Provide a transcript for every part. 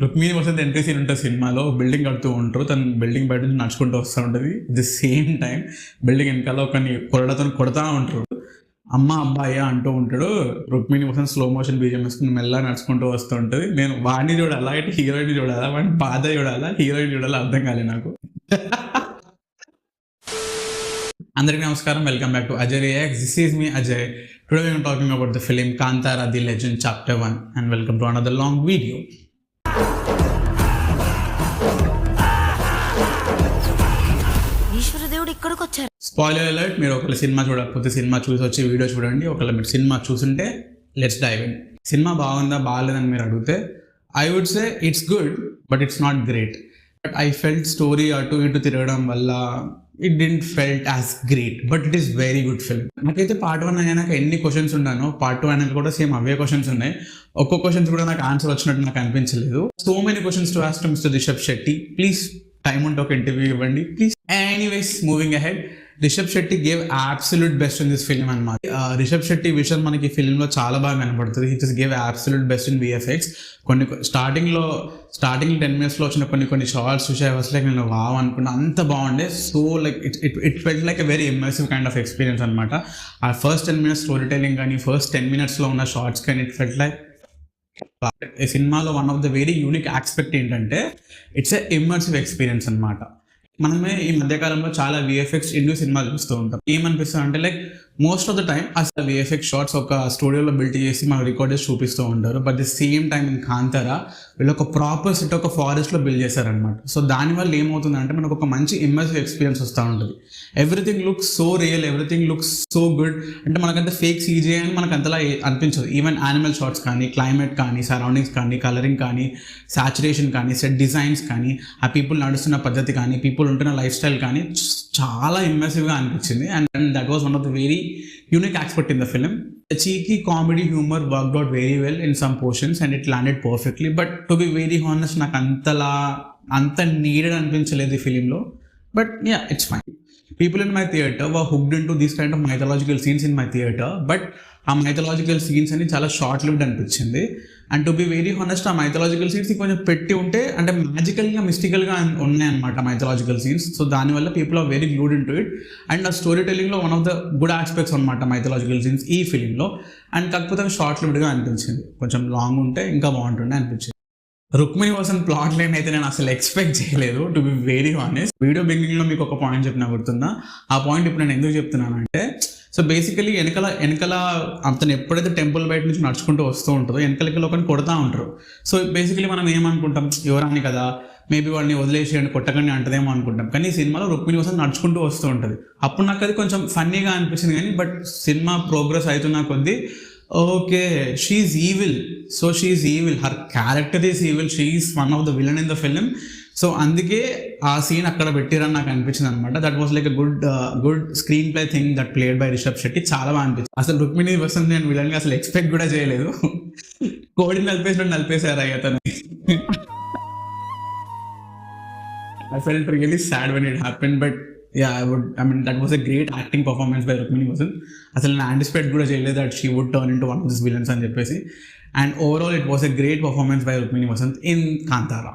Rukmini Vasant entry scene ఉంటుంది సినిమాలో. Building కడుతూ ఉంటారు, తను బిల్డింగ్ బయట నుంచి నడుచుకుంటూ వస్తూ ఉంటుంది. ది సేమ్ టైం బిల్డింగ్ వెనకాల ఒకరిని కొరడతో కొడతా ఉంటారు. అమ్మ అబ్బాయి అంటూ ఉంటాడు. రుక్మిణి వసంత్ స్లో మోషన్ బీజం వేసుకుని మెల్లగా నడుచుకుంటూ వస్తూ ఉంటుంది. నేను వాడిని చూడాలా, ఇటు హీరోయిన్ చూడాలా, వాడిని పాత చూడాలా, హీరోయిన్ చూడాలా అర్థం కాలేదు నాకు. అందరికీ నమస్కారం, welcome back to Ajay reacts. This is me Ajay. Today we are talking about the film Kantara the Legend Chapter 1 and welcome to another long video. ఈశ్వరదేవుడు ఇక్కడికి వచ్చారు. స్పాయిలర్ అలర్ట్, మీరు ఒకవేళ సినిమా చూడకపోతే సినిమా చూసి వచ్చి వీడియో చూడండి. ఒకవేళ మీరు సినిమా చూసుంటే లెట్స్ డైవ్ ఇన్. సినిమా బాగుందా బాగాలేదని మీరు అడిగితే I would say it's good but it's not great. But I felt story అటు ఇటు తిరగడం వల్ల it didn't felt as great, but it is very good film. నాకైతే పార్ట్ 1 అయినాక ఎన్ని క్వశ్చన్స్ ఉన్నానో పార్ట్ 2 అయినాక కూడా సేమ్ అవే క్వశ్చన్స్ ఉన్నాయి. ఒక్కో క్వశ్చన్స్ కూడా నాకు ఆన్సర్ వచ్చినట్టు నాకు అనిపించలేదు. So many questions to ask to mister Rishab Shetty. Please time ఉంటే ఒక ఇంటర్వ్యూ ఇవ్వండి please. Anyways moving ahead, Rishab Shetty gave absolute best in this film అన్నమాట. రిషబ్ శెట్టి విషయం మనకి ఫిల్మ్ లో చాలా బాగా కనబడుతుంది. He just gave absolute best in VFX. కొన్ని స్టార్టింగ్ 10 minutes లో వచ్చిన కొన్ని షార్ట్స్ చూసే అసలు నేను వావ్ అనుకున్నా, అంత బాగుండే. So like it felt like a very immersive kind of experience అనమాట. ఆ ఫస్ట్ 10 minutes స్టోరీ టెల్లింగ్ కానీ, ఫస్ట్ 10 minutes లో ఉన్న షార్ట్స్ కానీ ఇట్ ఫెల్ట్ లైక్. ఈ సినిమాలో one of the very unique aspect ఏంటంటే ఇట్స్ ఎ ఇమర్సివ్ ఎక్స్పీరియన్స్ అనమాట. మనమే ఈ మధ్యకాలంలో చాలా విఎఫ్ఎక్స్ ఇండియన్ సినిమాలు చూస్తూ ఉంటాం. ఏమనిపిస్తుంది అంటే like most of the time అసలు విఎఫ్ఎక్స్ షార్ట్స్ ఒక స్టూడియోలో బిల్డ్ చేసి మనకు రికార్డ్ చేసి చూపిస్తూ ఉంటారు. But the same time in Kantara వీళ్ళు ఒక ప్రాపర్ సెట్ ఒక ఫారెస్ట్లో బిల్డ్ చేశారనమాట. సో దానివల్ల ఏమవుతుందంటే మనకు ఒక మంచి ఇమర్సివ్ ఎక్స్పీరియన్స్ వస్తూ ఉంటుంది. Everything looks so real, everything looks so good. అంటే మనకంత ఫేక్ సీజీ అని మనకు అంతలా అనిపించదు. ఈవెన్ యానిమల్ షార్ట్స్ కానీ, క్లైమేట్ కానీ, సరౌండింగ్స్ కానీ, కలరింగ్ కానీ, సాచురేషన్ కానీ, సెట్ డిజైన్స్ కానీ, ఆ పీపుల్ నడుస్తున్న పద్ధతి కానీ, పీపుల్ ఉంటున్న లైఫ్ స్టైల్ కానీ చాలా ఇమ్మర్సివ్గా అనిపించింది. And that was one of the very unique aspect in the film. The cheeky comedy humor worked out very well in some portions and it landed perfectly. But to be very honest, నాకు అంత needed అనిపించలేదు ఈ ఫిలింలో. But yeah, it's fine. People in my theatre were hooked into these kind of mythological scenes in my theatre. But ఆ mythological scenes అని చాలా short lived అనిపించింది. And to be very honest, ఆ మైథలాజికల్ సీన్స్ కొంచెం పెట్టి ఉంటే అంటే మ్యాజికల్గా మిస్టికల్గా ఉన్నాయన్నమాట మైథలాజికల్ సీన్స్. సో దానివల్ల people are very glued in to it. And ఆ స్టోరీ టెల్లింగ్లో one of the good aspects అనమాట మైథలాజికల్ సీన్స్ ఈ ఫిలింలో. అండ్ కాకపోతే షార్ట్ లివ్డ్గా అనిపించింది. కొంచెం లాంగ్ ఉంటే ఇంకా బాగుంటుండే అనిపించింది. రుక్మిణి వసంత్ ప్లాట్ లైన్ అయితే నేను అసలు ఎక్స్పెక్ట్ చేయలేదు, to be very honest. Video బిగినింగ్లో మీకు ఒక పాయింట్ చెప్పినా గుర్తుందా? ఆ పాయింట్ ఇప్పుడు నేను ఎందుకు చెప్తున్నానంటే, సో బేసికలీ వెనకాల అతను ఎప్పుడైతే టెంపుల్ బయట నుంచి నడుచుకుంటూ వస్తూ ఉంటుందో వెనకాల ఒకరిని కొడతా ఉంటారు. సో బేసికలీ మనం ఏమనుకుంటాం, ఎవరాని కదా మేబీ వాళ్ళని వదిలేసేయండి కొట్టకండి అంటదేమో అనుకుంటాం. కానీ ఈ సినిమాలో రుక్మిణి వసంత్ నడుచుకుంటూ వస్తూ ఉంటుంది. అప్పుడు నాకు అది కొంచెం ఫన్నీగా అనిపించింది. కానీ బట్ సినిమా ప్రోగ్రెస్ అవుతున్న కొద్దీ okay, she is evil. So she is evil, her character is evil, she is one of the villain in the film. So అందుకే ఆ సీన్ అక్కడ పెట్టిరని నాకు అనిపించింది అనమాట. That was like good screenplay thing that played by Rishab Shetty. చాలా బాగా అనిపించింది. అసలు రుక్మిణి వసంత్ నేను విలన్గా అసలు ఎక్స్పెక్ట్ కూడా చేయలేదు. కోడిని నలిపేశారు అతను. I felt really sad when it happened, but yeah, that was a great acting performance by Rukmini Vasanth. అసలు నేను anticipate కూడా చేయలేదు that she would turn into one of these villains అని చెప్పేసి. And overall it was a great performance by Rukmini Vasanth in Kantara.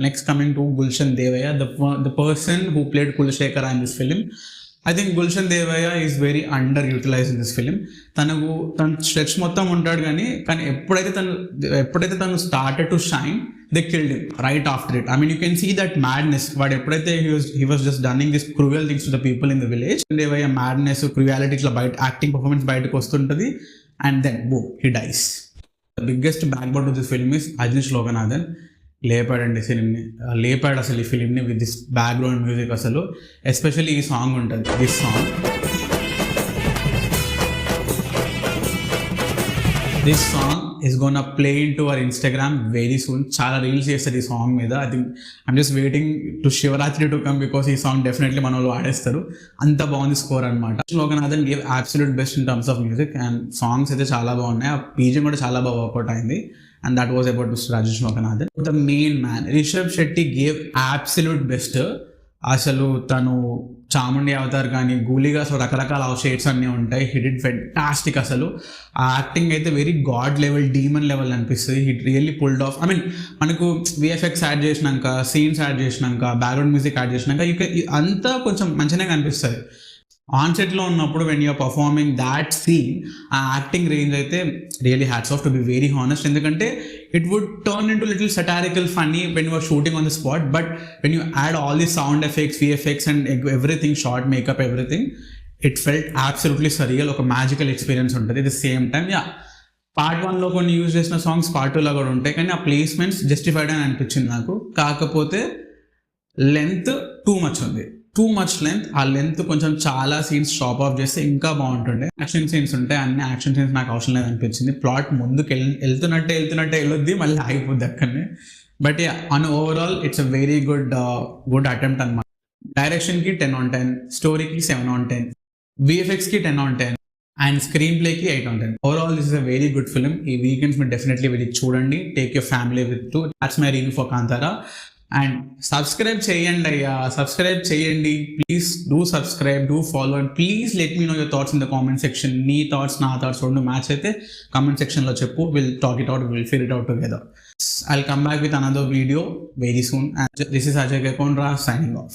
Next coming to Gulshan Devaya, the person who played Kulashekara in this film. I think Gulshan Devaya is very underutilized in this film. తన stretch మొత్తం ఉంటాడు కానీ ఎప్పుడైతే తను started to shine, they killed him right after it. I mean, you can see that madness. But ఎప్పుడైతే he was just doing these cruel things to the people in the village, Devaya madness, cruelty ఇట్లా బయట acting performance బయటకు వస్తుంటుంది. And then boom, he dies. The biggest backbone to this film is Ajnish Loganathan. లేపాడండి ఫిలింని, లేపాడు అసలు ఈ ఫిలింని with this background music. అసలు especially ఈ song ఉంటుంది, this song is gonna play in to our Instagram very soon. చాలా reels చేస్తారు ఈ song మీద. I think I'm just waiting to Shivaratri to come because ఈ సాంగ్ డెఫినెట్లీ మన వాళ్ళు ఆడేస్తారు. అంత బాగుంది స్కోర్ అనమాట. Lokanathan gave absolute best in terms of music and songs అయితే చాలా బాగున్నాయి. ఆ బీజియం కూడా చాలా బాగా వర్కౌట్ అయింది. And that was about Mr. Rajesh Loganathan. The main man, Rishabh Shetty, gave absolute best. అసలు తను చాముండి అవతార్ కానీ గూలీగా అసలు రకరకాల షేడ్స్ అన్నీ ఉంటాయి. Hit it fantastic. అసలు ఆ యాక్టింగ్ అయితే very god level, demon level అనిపిస్తుంది. Hit really pulled off. I mean మనకు విఎఫ్ఎక్స్ యాడ్ చేసినాక, సీన్స్ యాడ్ చేసినాక, బ్యాక్గ్రౌండ్ మ్యూజిక్ యాడ్ చేసినాక అంతా కొంచెం మంచిగానే కనిపిస్తుంది. ఆన్ సెట్లో ఉన్నప్పుడు when you're performing that scene, ఆ యాక్టింగ్ రేంజ్ అయితే really hats off to be very honest. ఎందుకంటే it would turn in to little satirical funny when you're shooting on the spot, but when you add all the sound effects, VFX and everything, short makeup, everything, it felt absolutely surreal. ఒక magical experience ఉంటుంది. At the same time part 1లో కొన్ని use చేసిన songs part 2లో కూడా ఉంటాయి, కానీ ఆ ప్లేస్మెంట్స్ జస్టిఫైడ్ అని అనిపించింది నాకు. కాకపోతే లెంత్ టూ మచ్ ఉంది, టూ మచ్ లెంత్. ఆ లెంత్ కొంచెం చాలా సీన్స్ స్టాప్ ఆఫ్ చేస్తే ఇంకా బాగుంటుండే. యాక్షన్ సీన్స్ ఉంటాయి, అన్ని యాక్షన్ సీన్స్ నాకు అవసరం లేదు అనిపించింది. ప్లాట్ ముందుకు వెళ్తున్నట్టే వెళ్ళొద్ది, మళ్ళీ ఆగిపోద్ది అక్కడనే. But on overall it's a very good attempt అనమాట. డైరెక్షన్కి 10/10, స్టోరీకి 7/10, విఎఫ్ఎక్స్కి 10/10 అండ్ స్క్రీన్ ప్లేకి 8/10. Overall this is a very good film. ఈ వీకెండ్స్ మీరు డెఫినెట్లీ వెళ్ళి చూడండి. Take your family with to. That's my review for Kantara. And subscribe చేయండి అయ్యా, సబ్స్క్రైబ్ చేయండి please. Do subscribe, do follow and please let me know your thoughts in the comment section. నీ thoughts, నా thoughts రెండు match అయితే comment సెక్షన్లో చెప్పు. We'll talk it out, we'll figure it out together. I'll come back with another video very soon. This is Ajay Gekondra signing of.